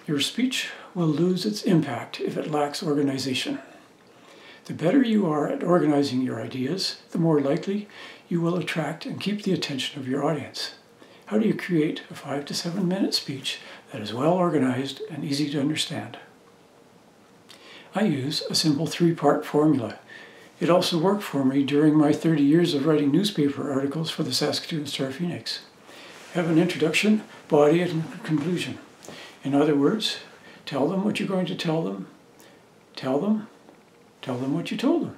Your speech will lose its impact if it lacks organization. The better you are at organizing your ideas, the more likely you will attract and keep the attention of your audience. How do you create a 5 to 7 minute speech that is well organized and easy to understand? I use a simple 3-part formula. It also worked for me during my 30 years of writing newspaper articles for the Saskatoon Star-Phoenix. Have an introduction, body, and conclusion. In other words, tell them what you're going to tell them, tell them what you told them.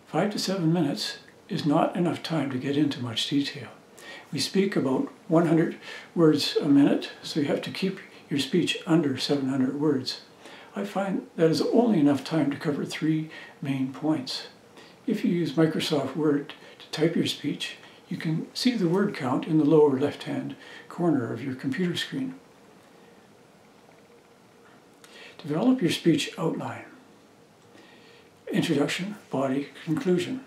5 to 7 minutes is not enough time to get into much detail. We speak about 100 words a minute, so you have to keep your speech under 700 words. I find that is only enough time to cover 3 main points. If you use Microsoft Word to type your speech, you can see the word count in the lower left-hand corner of your computer screen. Develop your speech outline. Introduction, body, conclusion.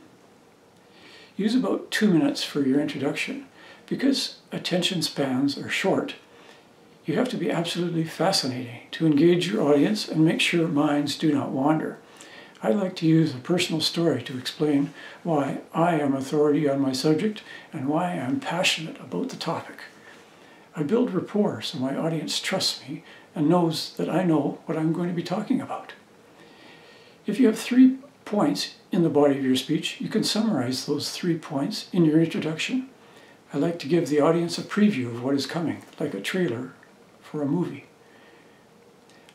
Use about 2 minutes for your introduction. Because attention spans are short, you have to be absolutely fascinating to engage your audience and make sure minds do not wander. I like to use a personal story to explain why I am authority on my subject and why I am passionate about the topic. I build rapport so my audience trusts me and knows that I know what I'm going to be talking about. If you have 3 points in the body of your speech, you can summarize those 3 points in your introduction. I like to give the audience a preview of what is coming, like a trailer for a movie.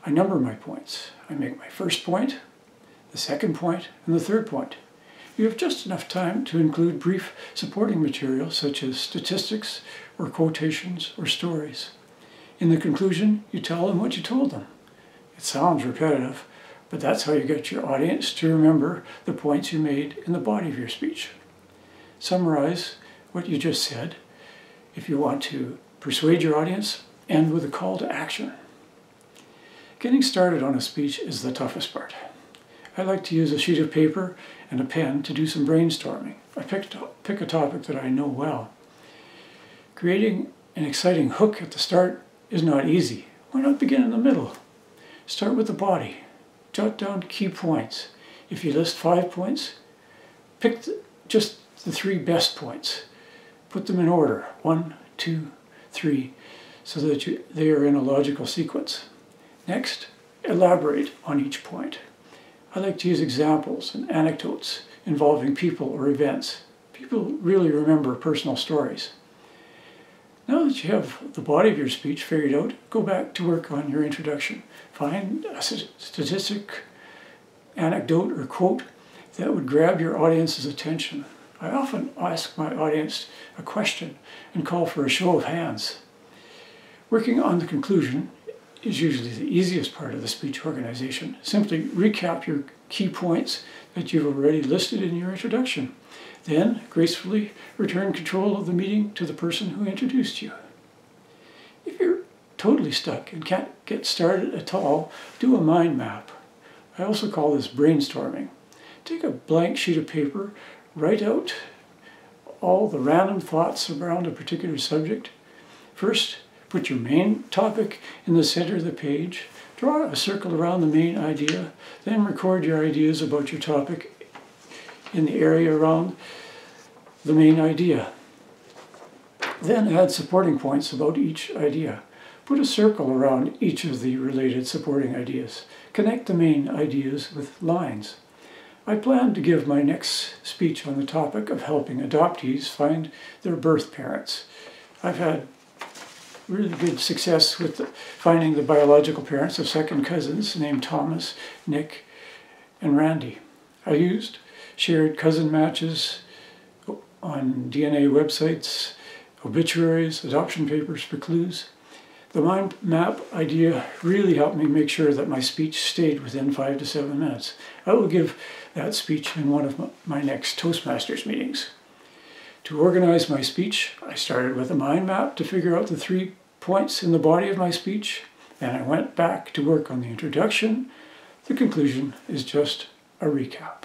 I number my points. I make my first point, the second point, and the third point. You have just enough time to include brief supporting material such as statistics or quotations or stories. In the conclusion, you tell them what you told them. It sounds repetitive, but that's how you get your audience to remember the points you made in the body of your speech. Summarize what you just said. If you want to persuade your audience, end with a call to action. Getting started on a speech is the toughest part. I like to use a sheet of paper and a pen to do some brainstorming. I pick a topic that I know well. Creating an exciting hook at the start is not easy. Why not begin in the middle? Start with the body. Jot down key points. If you list 5 points, pick just the 3 best points. Put them in order, 1, 2, 3, so that they are in a logical sequence. Next, elaborate on each point. I like to use examples and anecdotes involving people or events. People really remember personal stories. Now that you have the body of your speech figured out, go back to work on your introduction. Find a statistic, anecdote, or quote that would grab your audience's attention. I often ask my audience a question and call for a show of hands. Working on the conclusion is usually the easiest part of the speech organization. Simply recap your key points that you've already listed in your introduction. Then, gracefully return control of the meeting to the person who introduced you. If you're totally stuck and can't get started at all, do a mind map. I also call this brainstorming. Take a blank sheet of paper, write out all the random thoughts around a particular subject. First, put your main topic in the center of the page. Draw a circle around the main idea. Then record your ideas about your topic in the area around the main idea. Then add supporting points about each idea. Put a circle around each of the related supporting ideas. Connect the main ideas with lines. I plan to give my next speech on the topic of helping adoptees find their birth parents. I've had really good success with finding the biological parents of second cousins named Thomas, Nick, and Randy. I used shared cousin matches on DNA websites, obituaries, adoption papers for clues. The mind map idea really helped me make sure that my speech stayed within 5 to 7 minutes. I will give that speech in one of my next Toastmasters meetings. To organize my speech, I started with a mind map to figure out the 3 points in the body of my speech, and I went back to work on the introduction. The conclusion is just a recap.